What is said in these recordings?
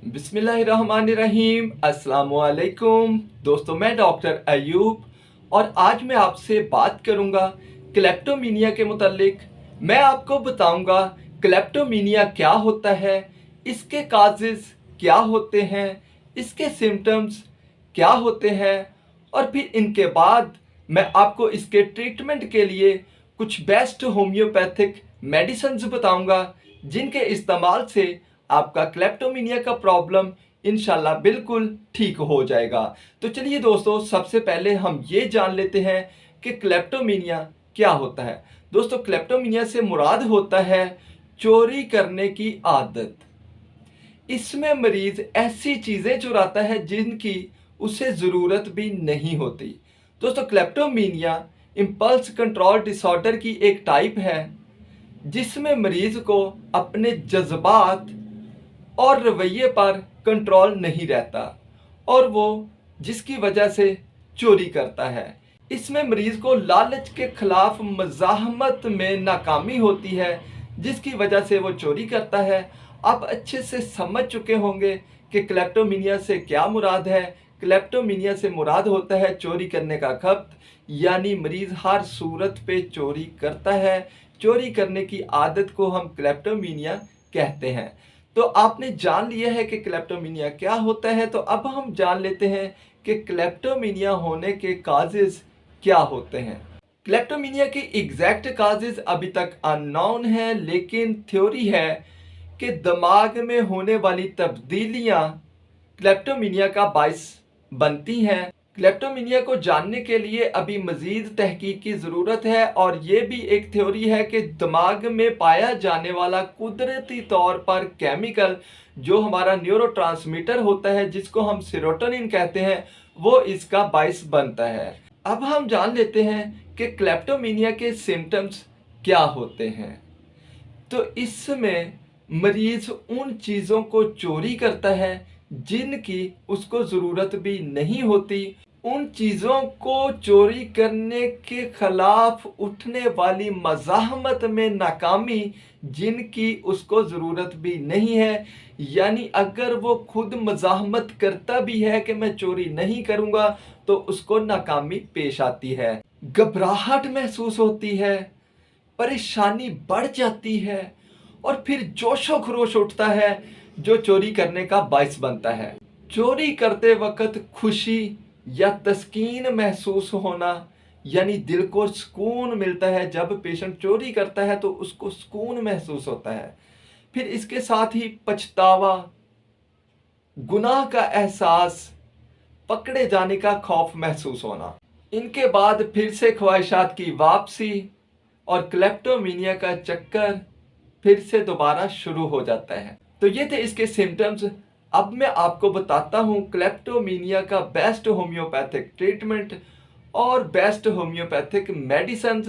बिस्मिल्लाहिर्रहमानिर्रहीम। अस्सलामुअलैकुम दोस्तों, मैं डॉक्टर अयूब और आज मैं आपसे बात करूंगा क्लेप्टोमीनिया के मुतालिक। मैं आपको बताऊंगा क्लेप्टोमीनिया क्या होता है, इसके काजेज़ क्या होते हैं, इसके सिम्टम्स क्या होते हैं और फिर इनके बाद मैं आपको इसके ट्रीटमेंट के लिए कुछ बेस्ट होम्योपैथिक मेडिसिन्स बताऊंगा जिनके इस्तेमाल से आपका क्लेप्टोमीनिया का प्रॉब्लम इंशाल्लाह बिल्कुल ठीक हो जाएगा। तो चलिए दोस्तों, सबसे पहले हम ये जान लेते हैं कि क्लेप्टोमीनिया क्या होता है। दोस्तों, क्लेप्टोमीनिया से मुराद होता है चोरी करने की आदत। इसमें मरीज ऐसी चीज़ें चुराता है जिनकी उसे ज़रूरत भी नहीं होती। दोस्तों, क्लेप्टोमीनिया इम्पल्स कंट्रोल डिसऑर्डर की एक टाइप है जिसमें मरीज को अपने जज्बात और रवैये पर कंट्रोल नहीं रहता और वो जिसकी वजह से चोरी करता है। इसमें मरीज को लालच के खिलाफ मज़ाहमत में नाकामी होती है जिसकी वजह से वो चोरी करता है। आप अच्छे से समझ चुके होंगे कि क्लेप्टोमीनिया से क्या मुराद है। क्लेप्टोमीनिया से मुराद होता है चोरी करने का खपत, यानी मरीज हर सूरत पे चोरी करता है। चोरी करने की आदत को हम क्लेप्टोमीनिया कहते हैं। तो आपने जान लिया है कि क्लेप्टोमीनिया क्या होता है, तो अब हम जान लेते हैं कि क्लेप्टोमीनिया होने के काजेज़ क्या होते हैं। क्लेप्टोमीनिया के एग्जैक्ट काजेज़ अभी तक अननोन हैं, लेकिन थ्योरी है कि दिमाग में होने वाली तब्दीलियां क्लेप्टोमीनिया का बायस बनती हैं। क्लेप्टोमीनिया को जानने के लिए अभी मज़ीद तहकीक की ज़रूरत है और ये भी एक थ्योरी है कि दिमाग में पाया जाने वाला कुदरती तौर पर केमिकल जो हमारा न्यूरोट्रांसमीटर होता है, जिसको हम सेरोटोनिन कहते हैं, वो इसका बायस बनता है। अब हम जान लेते हैं कि क्लेप्टोमीनिया के सिम्टम्स क्या होते हैं। तो इसमें मरीज उन चीज़ों को चोरी करता है जिनकी उसको ज़रूरत भी नहीं होती। उन चीज़ों को चोरी करने के खिलाफ उठने वाली मज़ाहमत में नाकामी जिनकी उसको ज़रूरत भी नहीं है, यानी अगर वो खुद मज़ाहमत करता भी है कि मैं चोरी नहीं करूँगा तो उसको नाकामी पेश आती है। घबराहट महसूस होती है, परेशानी बढ़ जाती है और फिर जोशो खरोश उठता है जो चोरी करने का बायस बनता है। चोरी करते वक्त खुशी या तस्कीन महसूस होना, यानी दिल को सुकून मिलता है। जब पेशेंट चोरी करता है तो उसको सुकून महसूस होता है। फिर इसके साथ ही पछतावा, गुनाह का एहसास, पकड़े जाने का खौफ महसूस होना। इनके बाद फिर से ख्वाहिशात की वापसी और क्लेप्टोमीनिया का चक्कर फिर से दोबारा शुरू हो जाता है। तो ये थे इसके सिम्टम्स। अब मैं आपको बताता हूँ क्लेप्टोमीनिया का बेस्ट होम्योपैथिक ट्रीटमेंट और बेस्ट होम्योपैथिक मेडिसिन,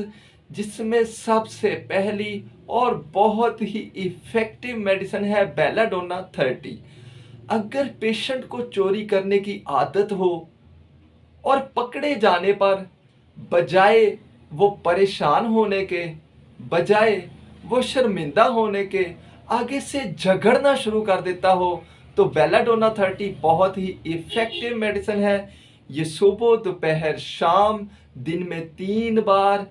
जिसमें सबसे पहली और बहुत ही इफ़ेक्टिव मेडिसिन है बेलाडोना 30। अगर पेशेंट को चोरी करने की आदत हो और पकड़े जाने पर बजाय वो परेशान होने के, बजाय वो शर्मिंदा होने के आगे से झगड़ना शुरू कर देता हो, तो बेलाडोना 30 बहुत ही इफ़ेक्टिव मेडिसिन है। ये सुबह, दोपहर, शाम दिन में 3 बार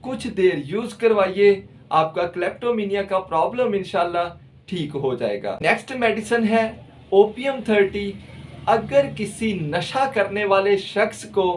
कुछ देर यूज़ करवाइए, आपका क्लेप्टोमीनिया का प्रॉब्लम इंशाल्लाह ठीक हो जाएगा। नेक्स्ट मेडिसिन है ओपियम 30। अगर किसी नशा करने वाले शख्स को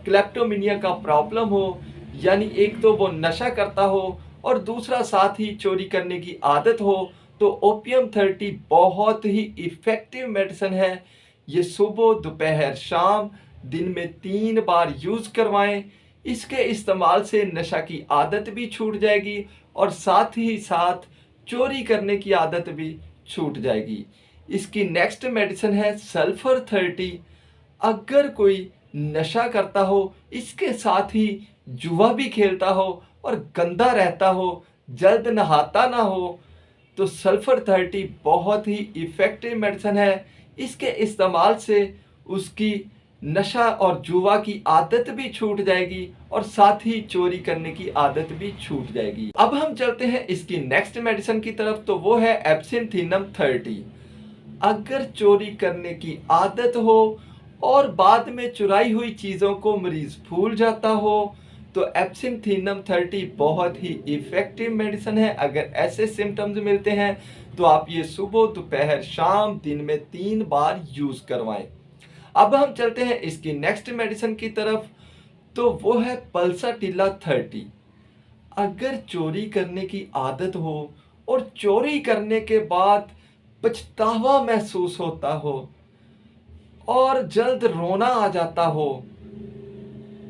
क्लेप्टोमीनिया का प्रॉब्लम हो, यानी एक तो वो नशा करता हो और दूसरा साथ ही चोरी करने की आदत हो, तो ओपियम 30 बहुत ही इफ़ेक्टिव मेडिसिन है। ये सुबह, दोपहर, शाम दिन में 3 बार यूज़ करवाएं। इसके इस्तेमाल से नशा की आदत भी छूट जाएगी और साथ ही साथ चोरी करने की आदत भी छूट जाएगी। इसकी नेक्स्ट मेडिसिन है सल्फर 30। अगर कोई नशा करता हो, इसके साथ ही जुआ भी खेलता हो और गंदा रहता हो, जल्द नहाता ना हो, तो सल्फर 30 बहुत ही इफ़ेक्टिव मेडिसिन है। इसके इस्तेमाल से उसकी नशा और जुआ की आदत भी छूट जाएगी और साथ ही चोरी करने की आदत भी छूट जाएगी। अब हम चलते हैं इसकी नेक्स्ट मेडिसिन की तरफ, तो वो है एब्सिंथिनम 30। अगर चोरी करने की आदत हो और बाद में चुराई हुई चीज़ों को मरीज़ भूल जाता हो तो एब्सिंथिनम 30 बहुत ही इफ़ेक्टिव मेडिसिन है। अगर ऐसे सिम्टम्स मिलते हैं तो आप ये सुबह, दोपहर, शाम दिन में 3 बार यूज़ करवाएं। अब हम चलते हैं इसकी नेक्स्ट मेडिसिन की तरफ, तो वो है पल्साटिला 30। अगर चोरी करने की आदत हो और चोरी करने के बाद पछतावा महसूस होता हो और जल्द रोना आ जाता हो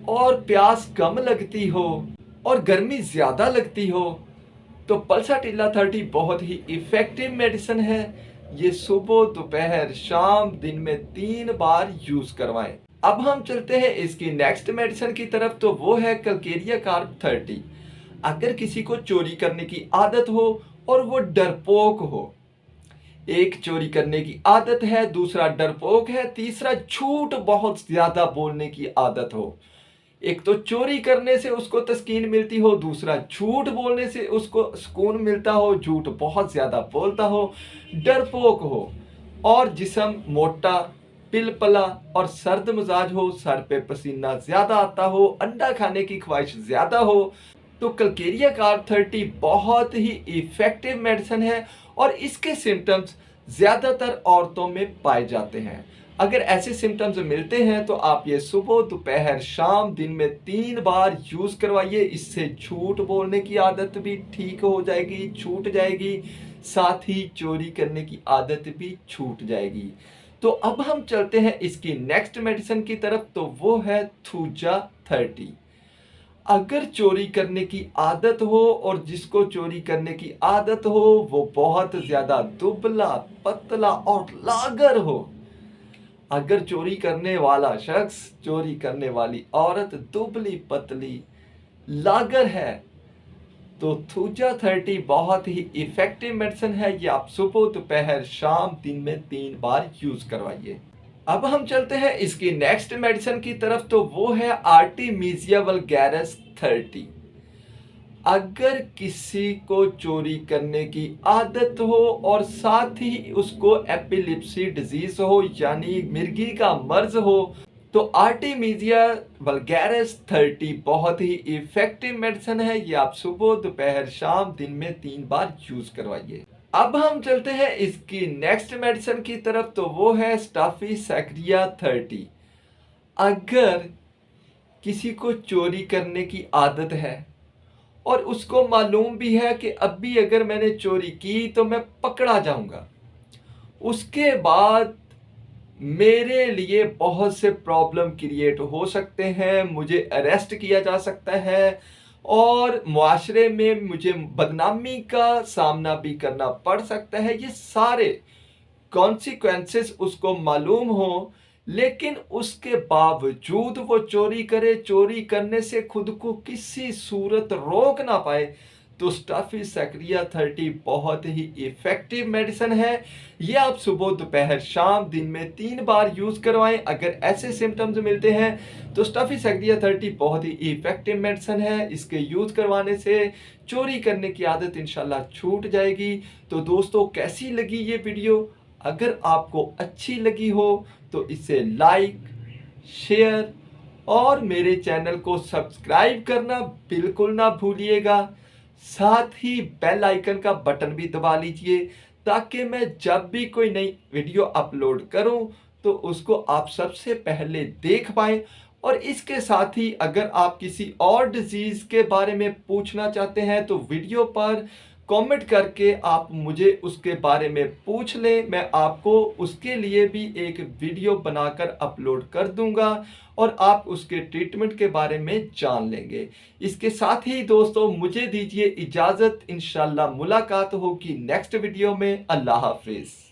और प्यास कम लगती हो और गर्मी ज़्यादा लगती हो तो पल्साटिला 30 बहुत ही इफ़ेक्टिव मेडिसिन है। ये सुबह, दोपहर, शाम दिन में 3 बार यूज़ करवाएं। अब हम चलते हैं इसकी नेक्स्ट मेडिसिन की तरफ, तो वो है कैलकेरिया कार्ब 30। अगर किसी को चोरी करने की आदत हो और वो डरपोक हो, एक चोरी करने की आदत है, दूसरा डरपोक है, तीसरा झूठ बहुत ज़्यादा बोलने की आदत हो। एक तो चोरी करने से उसको तस्कीन मिलती हो, दूसरा झूठ बोलने से उसको सुकून मिलता हो, झूठ बहुत ज़्यादा बोलता हो, डरपोक हो और जिस्म मोटा, पिलपला और सर्द मिजाज हो, सर पे पसीना ज़्यादा आता हो, अंडा खाने की ख्वाहिश ज़्यादा हो, तो कैलकेरिया कार्ब 30 बहुत ही इफ़ेक्टिव मेडिसिन है और इसके सिम्टम्स ज़्यादातर औरतों में पाए जाते हैं। अगर ऐसे सिम्टम्स मिलते हैं तो आप ये सुबह, दोपहर, शाम दिन में 3 बार यूज़ करवाइए। इससे झूठ बोलने की आदत भी ठीक हो जाएगी, छूट जाएगी, साथ ही चोरी करने की आदत भी छूट जाएगी। तो अब हम चलते हैं इसकी नेक्स्ट मेडिसिन की तरफ, तो वो है थूजा 30। अगर चोरी करने की आदत हो और जिसको चोरी करने की आदत हो वो बहुत ज़्यादा दुबला, पतला और लागर हो, अगर चोरी करने वाला शख्स, चोरी करने वाली औरत दुबली, पतली, लागर है तो थूजा 30 बहुत ही इफ़ेक्टिव मेडिसिन है। ये आप सुबह, दोपहर, शाम दिन में 3 बार यूज़ करवाइए। अब हम चलते हैं इसकी नेक्स्ट मेडिसिन की तरफ, तो वो है आर्टिमीजिया वल्गैरिस 30। अगर किसी को चोरी करने की आदत हो और साथ ही उसको एपिलिप्सी डिजीज हो यानी मिर्गी का मर्ज हो तो आर्टिमीजिया वल्गैरिस 30 बहुत ही इफ़ेक्टिव मेडिसिन है। ये आप सुबह, दोपहर, शाम दिन में 3 बार यूज़ करवाइए। अब हम चलते हैं इसकी नेक्स्ट मेडिसिन की तरफ, तो वो है स्टाफिसाइक्लिया 30। अगर किसी को चोरी करने की आदत है और उसको मालूम भी है कि अभी अगर मैंने चोरी की तो मैं पकड़ा जाऊंगा, उसके बाद मेरे लिए बहुत से प्रॉब्लम क्रिएट हो सकते हैं, मुझे अरेस्ट किया जा सकता है और मुआशरे में मुझे बदनामी का सामना भी करना पड़ सकता है। ये सारे कॉन्सिक्वेंसेस उसको मालूम हो, लेकिन उसके बावजूद वो चोरी करे, चोरी करने से खुद को किसी सूरत रोक ना पाए, तो स्टाफिसाइक्लिया 30 बहुत ही इफ़ेक्टिव मेडिसिन है। ये आप सुबह, दोपहर, शाम दिन में 3 बार यूज़ करवाएं। अगर ऐसे सिम्टम्स मिलते हैं तो स्टाफिसाइक्लिया 30 बहुत ही इफ़ेक्टिव मेडिसिन है। इसके यूज़ करवाने से चोरी करने की आदत इंशाल्लाह छूट जाएगी। तो दोस्तों, कैसी लगी ये वीडियो? अगर आपको अच्छी लगी हो तो इसे लाइक, शेयर और मेरे चैनल को सब्सक्राइब करना बिल्कुल ना भूलिएगा। साथ ही बेल आइकन का बटन भी दबा लीजिए ताकि मैं जब भी कोई नई वीडियो अपलोड करूं तो उसको आप सबसे पहले देख पाएं। और इसके साथ ही अगर आप किसी और डिजीज़ के बारे में पूछना चाहते हैं तो वीडियो पर कमेंट करके आप मुझे उसके बारे में पूछ लें, मैं आपको उसके लिए भी एक वीडियो बनाकर अपलोड कर दूंगा और आप उसके ट्रीटमेंट के बारे में जान लेंगे। इसके साथ ही दोस्तों, मुझे दीजिए इजाज़त, इंशाल्लाह मुलाकात होगी नेक्स्ट वीडियो में। अल्लाह हाफिज़।